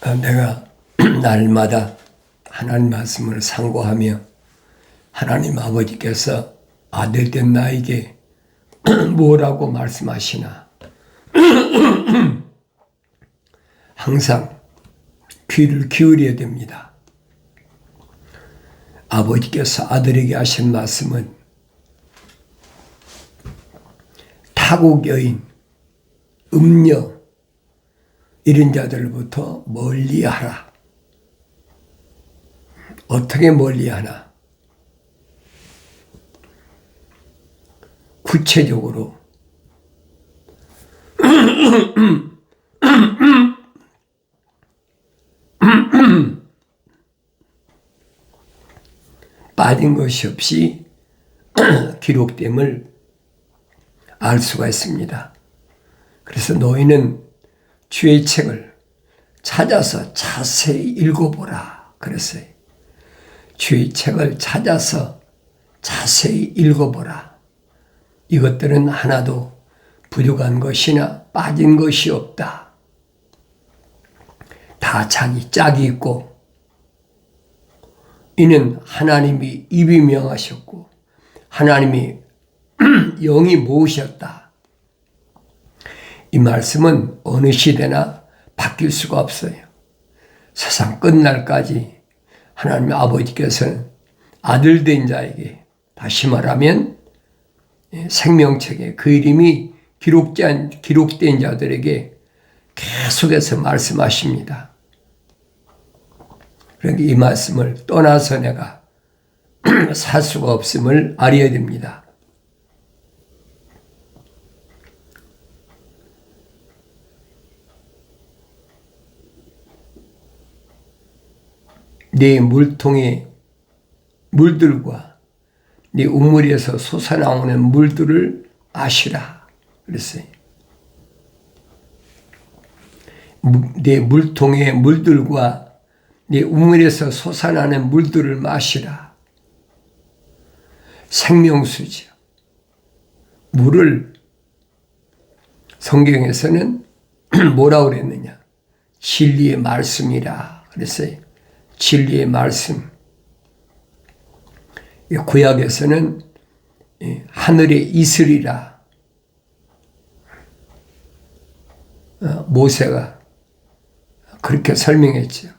내가 날마다 하나님 말씀을 상고하며 하나님 아버지께서 아들된 나에게 뭐라고 말씀하시나 항상 귀를 기울여야 됩니다. 아버지께서 아들에게 하신 말씀은 타국 여인, 음녀 이런 자들로부터 멀리하라. 어떻게 멀리하나? 구체적으로 빠진 것이 없이 기록됨을 알 수가 있습니다. 그래서 너희는 주의 책을 찾아서 자세히 읽어보라 그랬어요. 주의 책을 찾아서 자세히 읽어보라. 이것들은 하나도 부족한 것이나 빠진 것이 없다. 다 자기 짝이 있고 이는 하나님이 입이 명하셨고 하나님이 영이 모으셨다. 이 말씀은 어느 시대나 바뀔 수가 없어요. 세상 끝날까지 하나님 아버지께서는 아들된 자에게, 다시 말하면 생명책에 그 이름이 기록된 자들에게 계속해서 말씀하십니다. 그러니까 이 말씀을 떠나서 내가 살 수가 없음을 알아야 됩니다. 네 물통의 물들과 네 우물에서 솟아나오는 물들을 마시라 그랬어요. 네 물통의 물들과 네 우물에서 솟아나는 물들을 마시라. 생명수죠. 물을 성경에서는 뭐라고 그랬느냐? 진리의 말씀이라 그랬어요. 진리의 말씀. 구약에서는 하늘의 이슬이라 모세가 그렇게 설명했죠.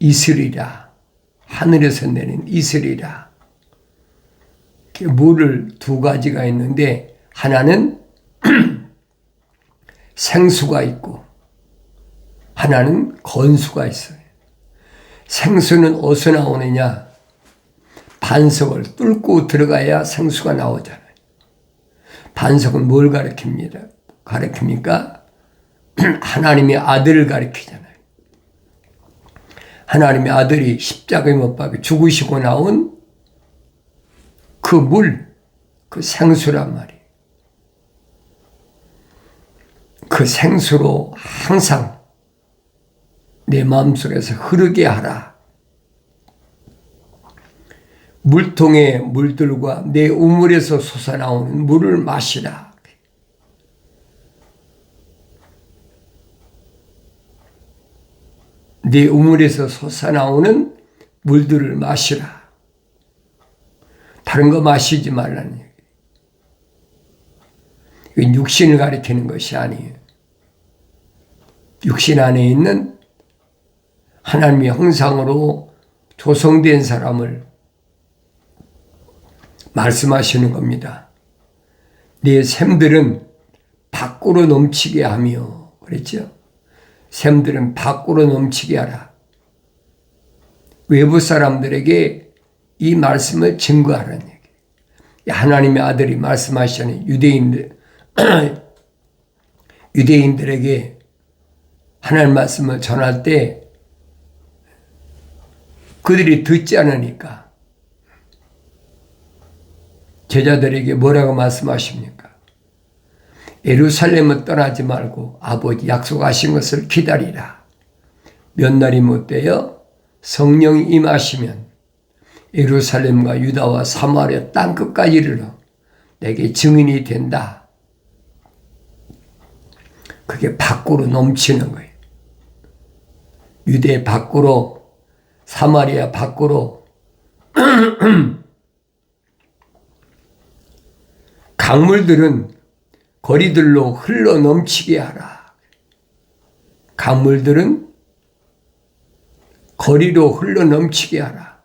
이슬이라, 하늘에서 내린 이슬이라. 물을 두 가지가 있는데 하나는 생수가 있고 하나는 건수가 있어요. 생수는 어디서 나오느냐? 반석을 뚫고 들어가야 생수가 나오잖아요. 반석은 뭘 가리킵니까? 하나님의 아들을 가리키잖아요. 하나님의 아들이 십자가에 못 박혀 죽으시고 나온 그 물, 그 생수란 말이에요. 그 생수로 항상 내 마음속에서 흐르게 하라. 물통의 물들과 내 우물에서 솟아나오는 물을 마시라. 내 우물에서 솟아나오는 물들을 마시라. 다른 거 마시지 말라는 얘기예요. 이건 육신을 가리키는 것이 아니에요. 육신 안에 있는 하나님의 형상으로 조성된 사람을 말씀하시는 겁니다. 네 샘들은 밖으로 넘치게 하며 그랬죠? 샘들은 밖으로 넘치게 하라. 외부 사람들에게 이 말씀을 증거하라는 얘기예요. 하나님의 아들이 말씀하시는 유대인들에게 하나님 말씀을 전할 때 그들이 듣지 않으니까 제자들에게 뭐라고 말씀하십니까? 예루살렘을 떠나지 말고 아버지 약속하신 것을 기다리라. 몇 날이 못되어 성령이 임하시면 예루살렘과 유다와 사마리아 땅끝까지 이르러 내게 증인이 된다. 그게 밖으로 넘치는 거예요. 유대 밖으로, 사마리아 밖으로 강물들은 거리들로 흘러 넘치게 하라. 강물들은 거리로 흘러 넘치게 하라.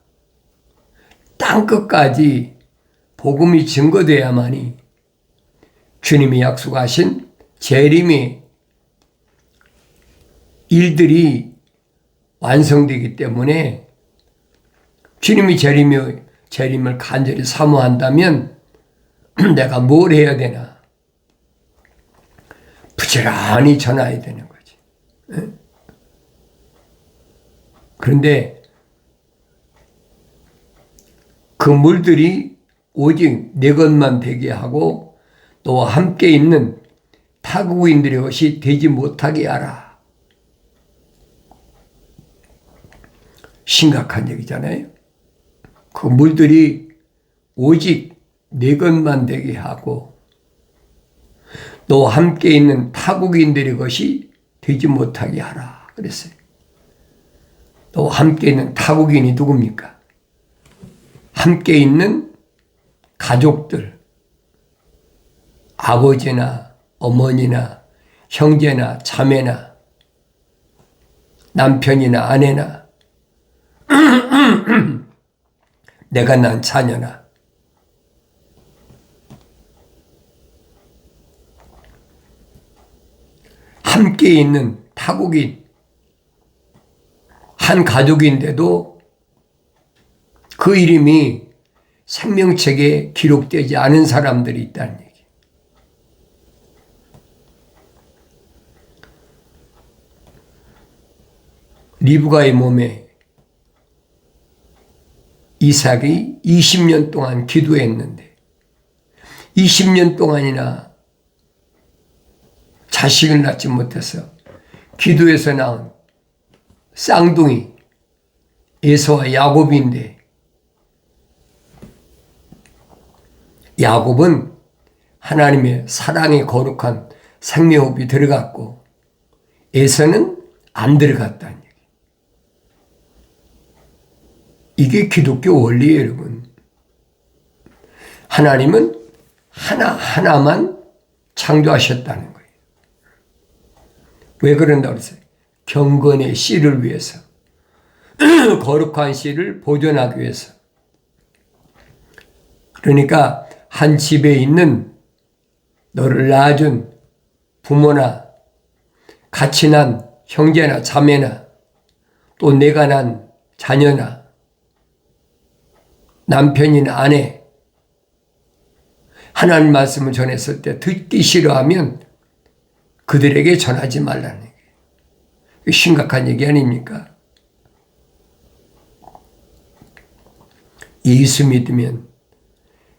땅끝까지 복음이 증거되어야만이 주님이 약속하신 재림의 일들이 완성되기 때문에 주님이 재림을 간절히 사모한다면 내가 뭘 해야 되나? 부지런히 전해야 되는 거지. 그런데 그 물들이 오직 내 것만 되게 하고 또 함께 있는 타국인들의 것이 되지 못하게 하라. 심각한 얘기잖아요. 그 물들이 오직 내 것만 되게 하고 또 함께 있는 타국인들의 것이 되지 못하게 하라 그랬어요. 또 함께 있는 타국인이 누굽니까? 함께 있는 가족들, 아버지나 어머니나 형제나 자매나 남편이나 아내나 내가 낳은 자녀나 함께 있는 타국인, 한 가족인데도 그 이름이 생명책에 기록되지 않은 사람들이 있다는 얘기. 리브가의 몸에 이삭이 20년 동안 기도했는데 20년 동안이나 자식을 낳지 못해서 기도에서 나온 쌍둥이 에서와 야곱인데 야곱은 하나님의 사랑의 거룩한 생명호흡이 들어갔고 에서는 안 들어갔다는 얘기. 이게 기독교 원리예요, 여러분. 하나님은 하나만 창조하셨다는 거예요. 왜 그런다고 그랬어요? 경건의 씨를 위해서, 거룩한 씨를 보존하기 위해서. 그러니까 한 집에 있는 너를 낳아준 부모나 같이 난 형제나 자매나 또 내가 난 자녀나 남편이나 아내, 하나님 말씀을 전했을 때 듣기 싫어하면 그들에게 전하지 말라는 얘기예요. 심각한 얘기 아닙니까? 예수 믿으면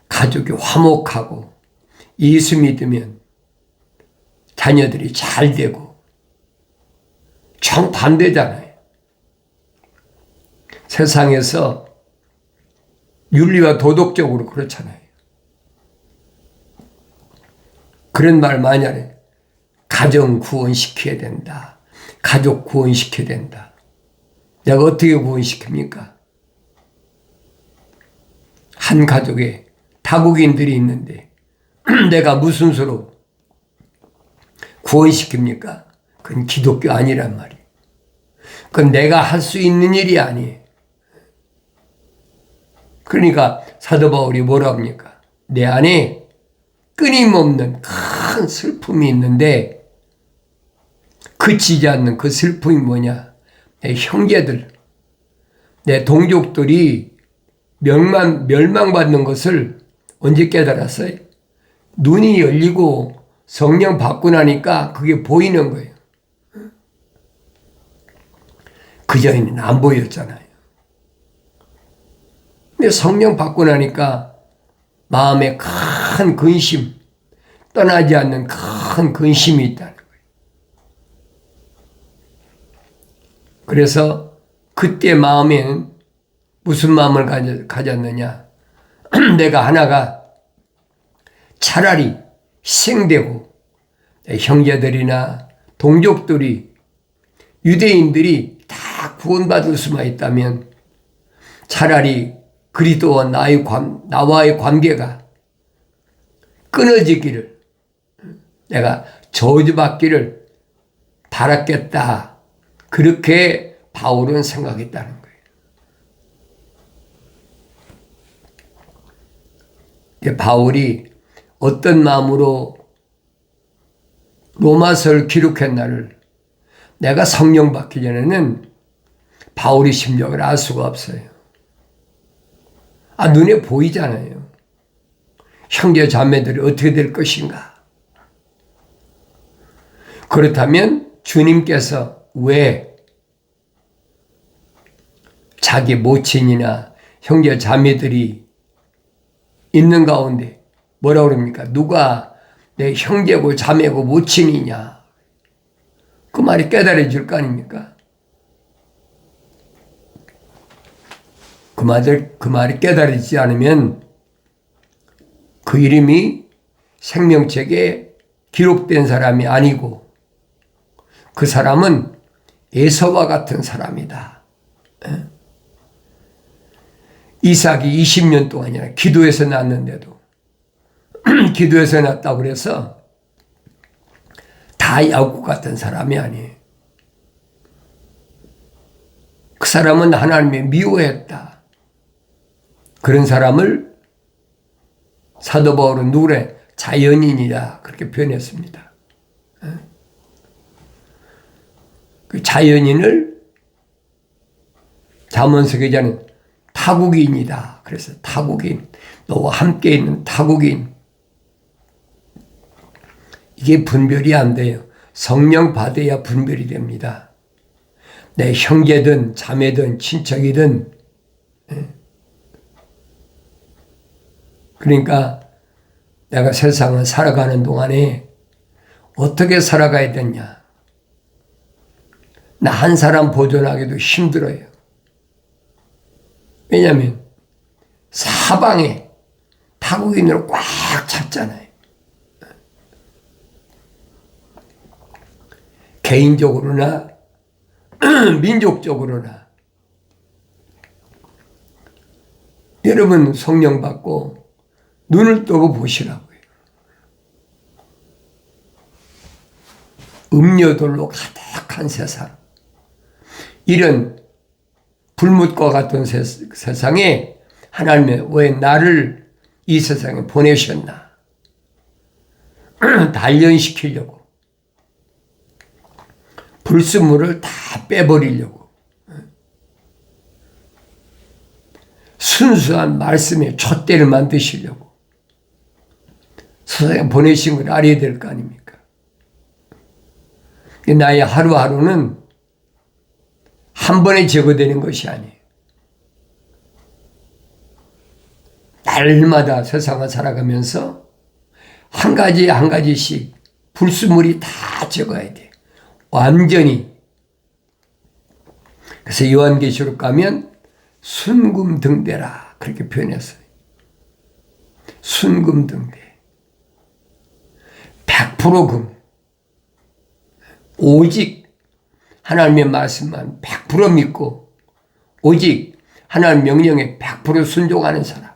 가족이 화목하고 예수 믿으면 자녀들이 잘 되고 정반대잖아요. 세상에서 윤리와 도덕적으로 그렇잖아요. 그런 말 많이 하네. 가정 구원시켜야 된다. 가족 구원시켜야 된다. 내가 어떻게 구원시킵니까? 한 가족에 타국인들이 있는데 내가 무슨 수로 구원시킵니까? 그건 기독교 아니란 말이에요. 그건 내가 할 수 있는 일이 아니에요. 그러니까 사도 바울이 뭐라 합니까? 내 안에 끊임없는 큰 슬픔이 있는데 그치지 않는 그 슬픔이 뭐냐? 내 형제들, 내 동족들이 멸망받는 것을 언제 깨달았어요? 눈이 열리고 성령 받고 나니까 그게 보이는 거예요. 그전에는 안 보였잖아요. 근데 성령 받고 나니까 마음에 큰 근심, 떠나지 않는 큰 근심이 있다는 거예요. 그래서 그때 마음에는 무슨 마음을 가졌느냐? 내가 하나가 차라리 희생되고 형제들이나 동족들이 유대인들이 다 구원받을 수만 있다면 차라리 그리스도와 나와의 관계가 끊어지기를, 내가 저주받기를 바랐겠다. 그렇게 바울은 생각했다는 거예요. 바울이 어떤 마음으로 로마서를 기록했나를 내가 성령 받기 전에는 바울의 심정을 알 수가 없어요. 눈에 보이잖아요. 형제 자매들이 어떻게 될 것인가. 그렇다면 주님께서 왜 자기 모친이나 형제 자매들이 있는 가운데 뭐라고 그럽니까? 누가 내 형제고 자매고 모친이냐? 그 말이 깨달아질 거 아닙니까? 그 말이 깨달아지지 않으면 그 이름이 생명책에 기록된 사람이 아니고 그 사람은 에서와 같은 사람이다. 이삭이 20년 동안이나 기도해서 낳았는데도 기도해서 낳았다고 그래서 다 야곱 같은 사람이 아니에요. 그 사람은 하나님이 미워했다. 그런 사람을 사도 바울은 누구래? 자연인이다. 그렇게 표현했습니다. 그 자연인을 잠언서 기자는 타국인이다. 그래서 타국인, 너와 함께 있는 타국인. 이게 분별이 안 돼요. 성령 받아야 분별이 됩니다. 내 형제든 자매든 친척이든. 그러니까 내가 세상을 살아가는 동안에 어떻게 살아가야 되냐. 나 한 사람 보존하기도 힘들어요. 왜냐하면 사방에 타국인으로 꽉 찼잖아요. 개인적으로나 민족적으로나. 여러분 성령 받고 눈을 뜨고 보시라고요. 음료들로 가득한 세상. 이런 불못과 같은 세상에 하나님이 왜 나를 이 세상에 보내셨나? 단련시키려고. 불순물을 다 빼버리려고. 순수한 말씀에 촛대를 만드시려고. 세상에 보내신 걸 알아야 될 거 아닙니까? 나의 하루하루는 한 번에 제거되는 것이 아니에요. 날마다 세상을 살아가면서 한 가지 한 가지씩 불순물이 다 제거해야 돼. 완전히. 그래서 요한계시록 가면 순금등대라 그렇게 표현했어요. 순금등대. 100% 금. 오직 하나님의 말씀만 100% 믿고 오직 하나님 명령에 100% 순종하는 사람.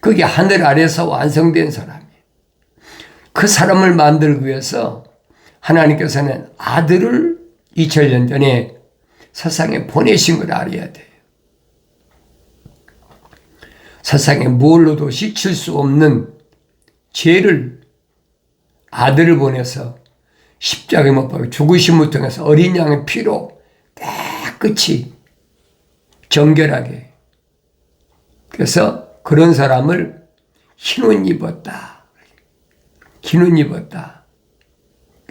그게 하늘 아래서 완성된 사람이에요. 그 사람을 만들기 위해서 하나님께서는 아들을 2000년 전에 세상에 보내신 걸 알아야 돼요. 세상에 무엇로도 씻을 수 없는 죄를 아들을 보내서 십자가에 못 박혀 죽으심을 통해서 어린 양의 피로 깨끗이 정결하게. 그래서 그런 사람을 흰옷 입었다. 흰옷 입었다.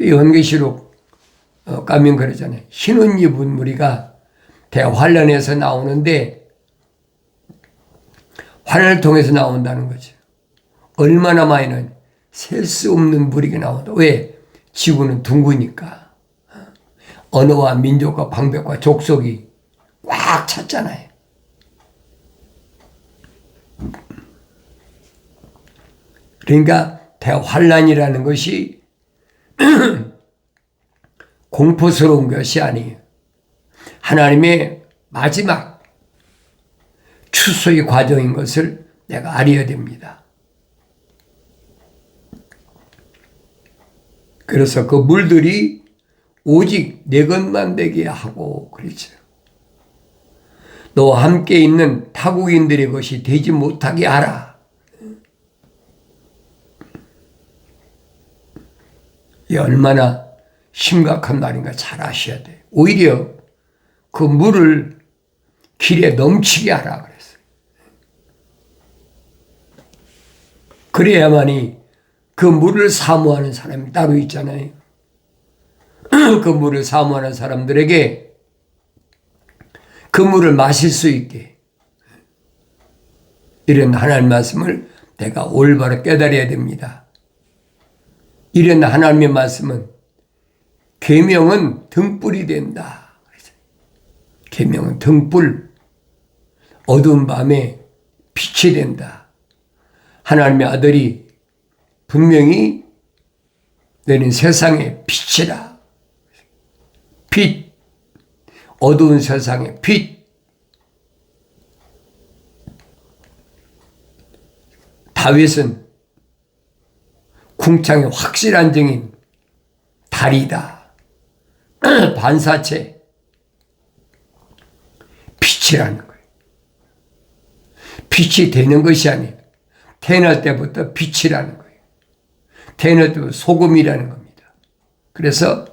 요한계시록 가면 그러잖아요. 흰옷 입은 무리가 대환란에서 나오는데 환란을 통해서 나온다는 거죠. 얼마나 많이는 셀 수 없는 무리가 나온다. 왜? 지구는 둥그니까. 언어와 민족과 방백과 족속이 꽉 찼잖아요. 그러니까 대환란이라는 것이 공포스러운 것이 아니에요. 하나님의 마지막 추수의 과정인 것을 내가 알아야 됩니다. 그래서 그 물들이 오직 내 것만 되게 하고 그랬죠. 너와 함께 있는 타국인들의 것이 되지 못하게 하라. 이 얼마나 심각한 말인가 잘 아셔야 돼요. 오히려 그 물을 길에 넘치게 하라 그랬어요. 그래야만이 그 물을 사모하는 사람이 따로 있잖아요. 그 물을 사모하는 사람들에게 그 물을 마실 수 있게, 이런 하나님 말씀을 내가 올바로 깨달아야 됩니다. 이런 하나님의 말씀은 계명은 등불이 된다. 계명은 등불, 어두운 밤에 빛이 된다. 하나님의 아들이 분명히 너는 세상의 빛이라. 빛, 어두운 세상의 빛. 다윗은 궁창의 확실한 증인, 달이다. 반사체, 빛이라는 거예요. 빛이 되는 것이 아니에요. 태어날 때부터 빛이라는 거예요. 태어날 때부터 소금이라는 겁니다. 그래서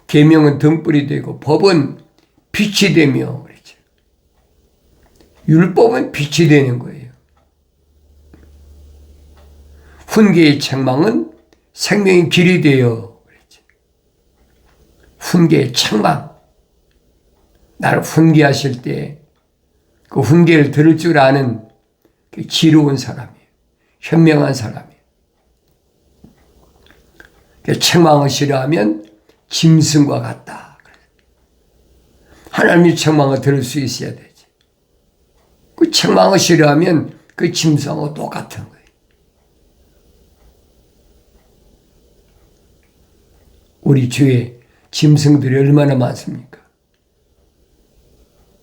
계명은 등불이 되고 법은 빛이 되며 그랬죠. 율법은 빛이 되는 거예요. 훈계의 책망은 생명의 길이 되어 그랬죠. 훈계의 책망, 나를 훈계하실 때 그 훈계를 들을 줄 아는 그 지혜로운 사람이에요. 현명한 사람이에요. 책망을 싫어하면 짐승과 같다. 하나님의 책망을 들을 수 있어야 되지. 그 책망을 싫어하면 그 짐승하고 똑같은 거예요. 우리 주위에 짐승들이 얼마나 많습니까?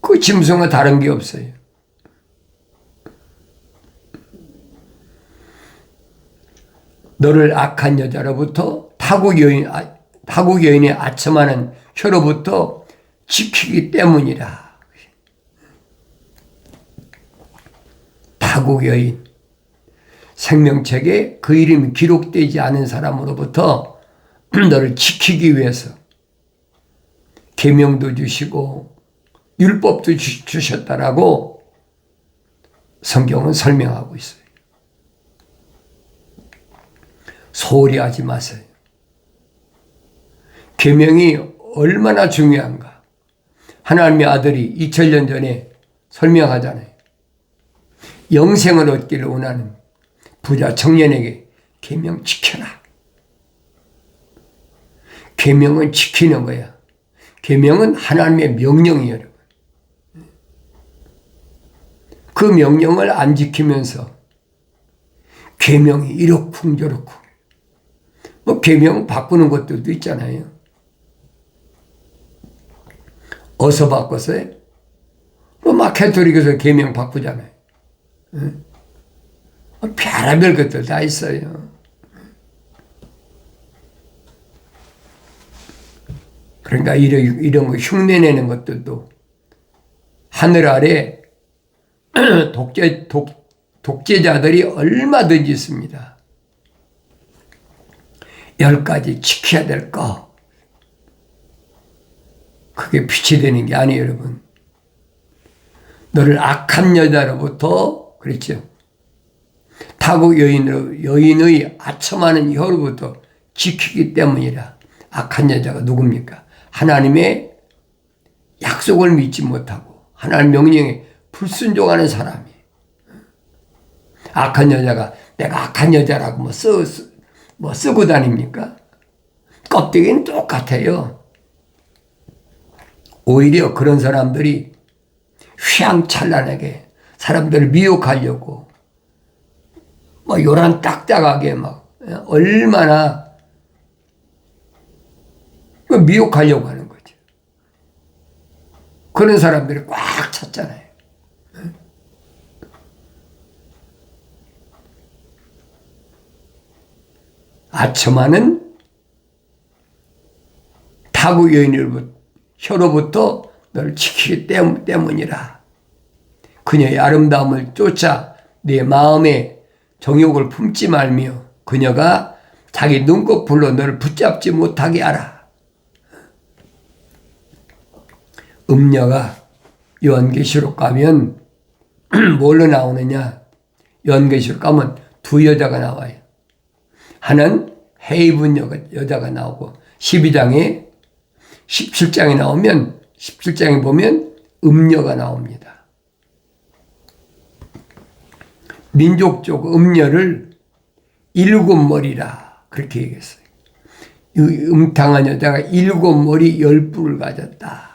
그 짐승은 다른 게 없어요. 너를 악한 여자로부터 타국 여인의 아첨하는 혀로부터 지키기 때문이라. 타국 여인, 생명책에 그 이름이 기록되지 않은 사람으로부터 너를 지키기 위해서 계명도 주시고 율법도 주셨다라고 성경은 설명하고 있어요. 소홀히 하지 마세요. 계명이 얼마나 중요한가. 하나님의 아들이 2000년 전에 설명하잖아요. 영생을 얻기를 원하는 부자 청년에게 계명 지켜라. 계명은 지키는 거야. 계명은 하나님의 명령이에요, 여러분. 그 명령을 안 지키면서 계명이 이렇쿵 저렇쿵, 뭐 계명 바꾸는 것들도 있잖아요. 어서 바꿨어요? 뭐 캐톨릭에서 계명 바꾸잖아요. 별의별 것들 다 있어요. 그러니까 이런 거 흉내내는 것들도 하늘 아래 독재자들이 얼마든지 있습니다. 10가지 지켜야 될 거. 그게 빛이 되는 게 아니에요, 여러분. 너를 악한 여자로부터, 그렇죠? 타국 여인의 아첨하는 혀로부터 지키기 때문이라. 악한 여자가 누굽니까? 하나님의 약속을 믿지 못하고 하나님 명령에 불순종하는 사람이. 악한 여자가 내가 악한 여자라고 쓰고 다닙니까? 껍데기는 똑같아요. 오히려 그런 사람들이 휘황찬란하게 사람들을 미혹하려고 요란 딱딱하게 얼마나 미혹하려고 하는 거죠. 그런 사람들이 꽉 찼잖아요. 아첨하는 타국 여인으로부터 너를 지키기 때문이라. 그녀의 아름다움을 쫓아 내 마음에 정욕을 품지 말며 그녀가 자기 눈꺼풀로 너를 붙잡지 못하게 하라. 음녀가 요한계시록 가면 뭘로 나오느냐? 요한계시록 가면 두 여자가 나와요. 하나는 헤이븐 여자가 나오고 17장에 나오면 17장에 보면 음녀가 나옵니다. 민족적 음녀를 일곱 머리라 그렇게 얘기했어요. 이 음탕한 여자가 일곱 머리 10뿔을 가졌다.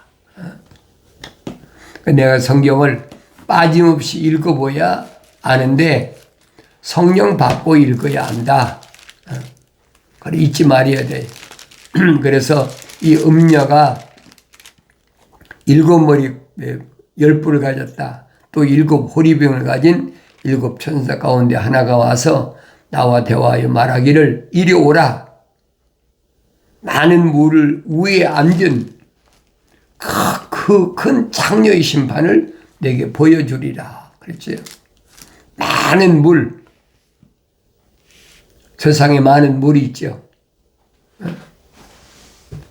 내가 성경을 빠짐없이 읽어봐야 아는데 성령 받고 읽어야 안다. 그래 잊지 말아야 돼. 그래서 이 음녀가 일곱 머리 10뿔을 가졌다. 또 일곱 호리병을 가진 일곱 천사 가운데 하나가 와서 나와 대화하여 말하기를 이리 오라. 많은 물을 위에 앉은 그 큰 창녀의 심판을 내게 보여주리라. 그랬죠. 많은 물. 세상에 많은 물이 있죠.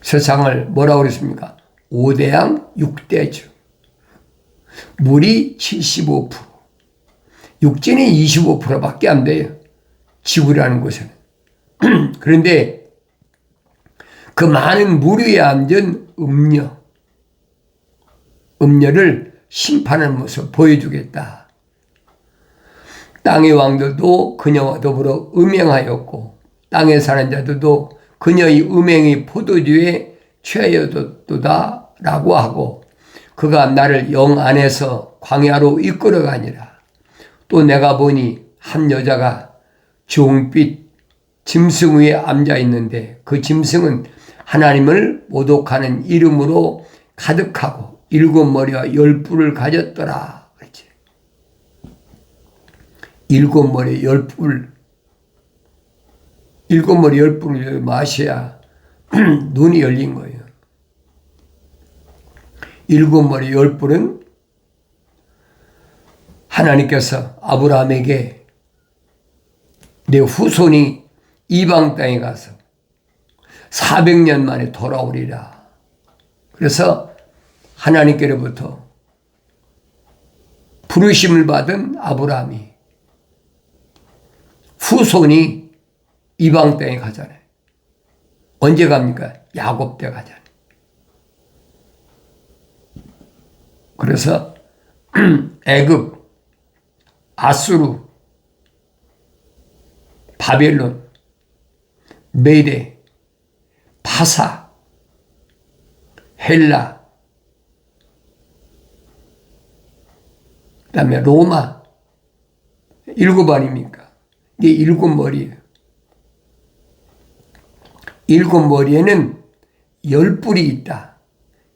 세상을 뭐라고 그랬습니까? 5대양 6대주. 물이 75%. 육진이 25%밖에 안 돼요. 지구라는 곳에는. 그런데 그 많은 물 위에 앉은 음녀를 심판하는 모습을 보여주겠다. 땅의 왕들도 그녀와 더불어 음행하였고 땅에 사는 자들도 그녀의 음행이 포도주에 취하였도다 라고 하고 그가 나를 영 안에서 광야로 이끌어가니라. 또 내가 보니 한 여자가 주홍빛 짐승 위에 앉아 있는데 그 짐승은 하나님을 모독하는 이름으로 가득하고 일곱 머리와 10뿔을 가졌더라. 그렇지. 일곱 머리 10뿔. 일곱 머리 10뿔을 마셔야 눈이 열린 거예요. 일곱 머리 10뿔은 하나님께서 아브라함에게 내 후손이 이방 땅에 가서 400년 만에 돌아오리라. 그래서 하나님께로부터 부르심을 받은 아브라함이 후손이 이방 땅에 가잖아요. 언제 갑니까? 야곱 때 가잖아요. 그래서 애굽, 아수르, 바벨론, 메대, 파사, 헬라, 그 다음에 로마, 7 아닙니까? 이게 7머리예요. 7머리에는 10뿔이 있다.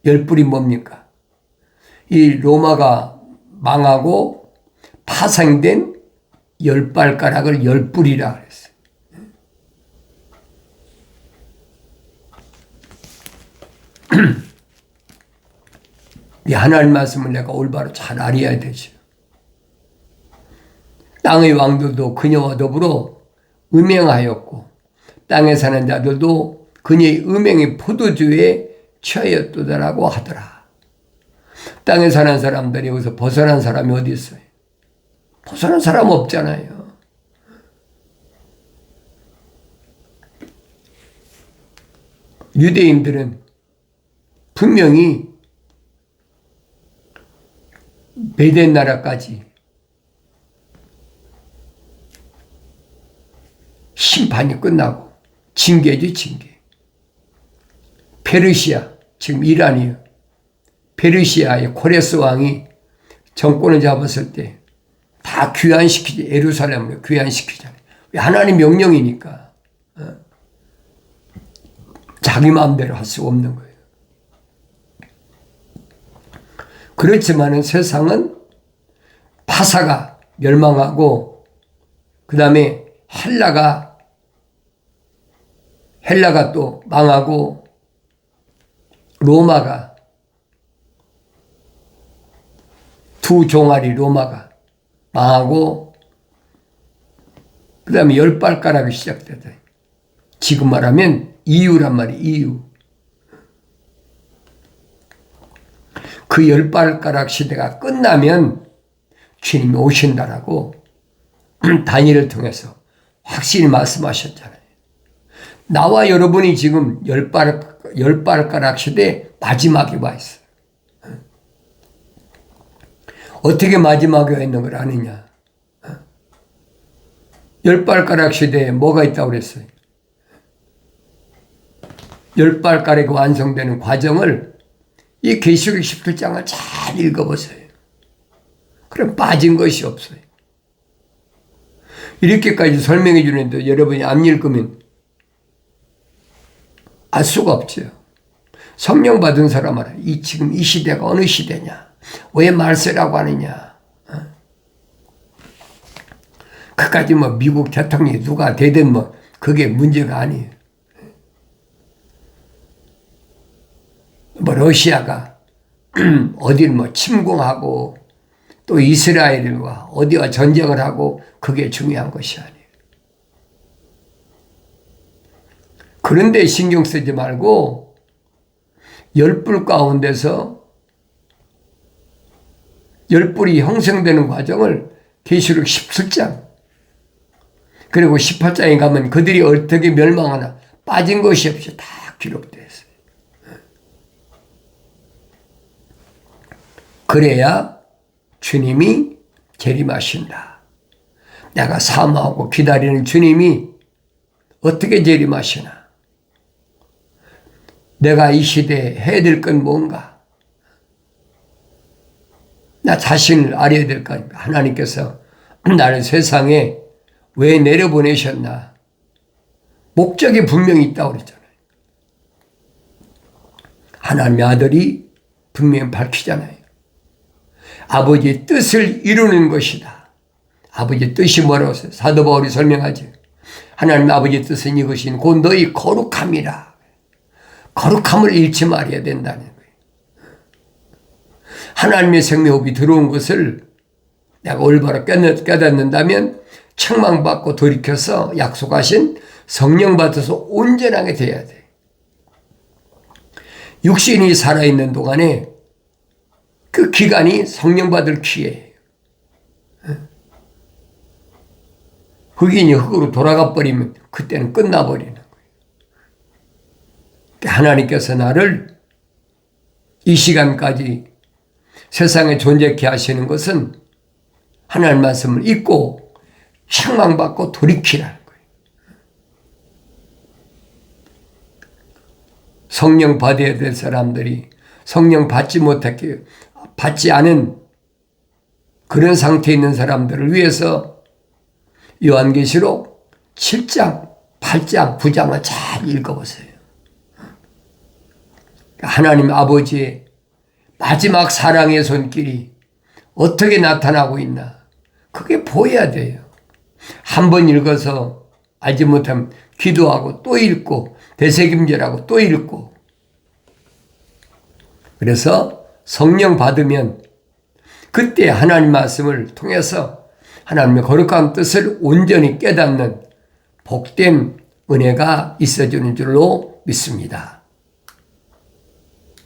10뿔이 뭡니까? 이 로마가 망하고 파생된 10발가락을 10뿔이라 그랬어요. 이 하나님 말씀을 내가 올바로 잘 알아야 되죠. 땅의 왕들도 그녀와 더불어 음행하였고 땅에 사는 자들도 그녀의 음행의 포도주에 취하였도다라고 하더라. 땅에 사는 사람들이 여기서 벗어난 사람이 어디 있어요? 벗어난 사람 없잖아요. 유대인들은 분명히 메덴 나라까지 심판이 끝나고 징계지 징계. 페르시아, 지금 이란이요. 페르시아의 코레스 왕이 정권을 잡았을 때 다 귀환시키지. 예루살렘으로 귀환시키잖아요. 하나님 명령이니까. 자기 마음대로 할 수 없는 거예요. 그렇지만은 세상은 바사가 멸망하고 그 다음에 헬라가 또 망하고 로마가 두 종아리 로마가 망하고 그 다음에 열 발가락이 시작되다. 지금 말하면 이유란 말이에요. 이유. 그 열 발가락 시대가 끝나면 주님이 오신다라고 다니엘을 통해서 확실히 말씀하셨잖아요. 나와 여러분이 지금 열 발가락 시대 마지막에 와 있어요. 어떻게 마지막에 와 있는 걸 아느냐? 열 발가락 시대에 뭐가 있다고 그랬어요? 열 발가락이 완성되는 과정을 이 계시록 17장을 잘 읽어보세요. 그럼 빠진 것이 없어요. 이렇게까지 설명해 주는데 여러분이 안 읽으면 알 수가 없죠. 성령 받은 사람은 지금 이 시대가 어느 시대냐? 왜 말세라고 하느냐? 그까지 뭐 미국 대통령이 누가 되든 뭐 그게 문제가 아니에요. 뭐 러시아가 어디를 뭐 침공하고 또 이스라엘과 어디와 전쟁을 하고 그게 중요한 것이 아니에요. 그런데 신경 쓰지 말고 열불 가운데서 열불이 형성되는 과정을 계시록 17장 그리고 18장에 가면 그들이 어떻게 멸망하나 빠진 것이 없이 다 기록되어 있어요. 그래야 주님이 재림하신다. 내가 사모하고 기다리는 주님이 어떻게 재림하시나? 내가 이 시대에 해야 될 건 뭔가? 나 자신을 알아야 될 거 아닙니까? 하나님께서 나를 세상에 왜 내려보내셨나? 목적이 분명히 있다고 그랬잖아요. 하나님의 아들이 분명히 밝히잖아요. 아버지의 뜻을 이루는 것이다. 아버지의 뜻이 뭐라고 했어요? 사도 바울이 설명하죠. 하나님 아버지의 뜻은 이것인 곧 너희 거룩함이라. 거룩함을 잃지 말아야 된다는 거예요. 하나님의 생명호흡이 들어온 것을 내가 올바로 깨닫는다면 책망받고 돌이켜서 약속하신 성령 받아서 온전하게 돼야 돼. 육신이 살아있는 동안에 그 기간이 성령 받을 기회예요. 흑인이 흑으로 돌아가 버리면 그때는 끝나버리는 거예요. 하나님께서 나를 이 시간까지 세상에 존재케 하시는 것은 하나님 말씀을 읽고 책망받고 돌이키라는 거예요. 성령 받아야 될 사람들이 성령 받지 않은 그런 상태에 있는 사람들을 위해서 요한계시록 7장, 8장, 9장을 잘 읽어보세요. 하나님 아버지의 마지막 사랑의 손길이 어떻게 나타나고 있나? 그게 보여야 돼요. 한 번 읽어서 알지 못하면 기도하고 또 읽고 되새김질하고 또 읽고. 그래서 성령 받으면 그때 하나님 말씀을 통해서 하나님의 거룩한 뜻을 온전히 깨닫는 복된 은혜가 있어지는 줄로 믿습니다.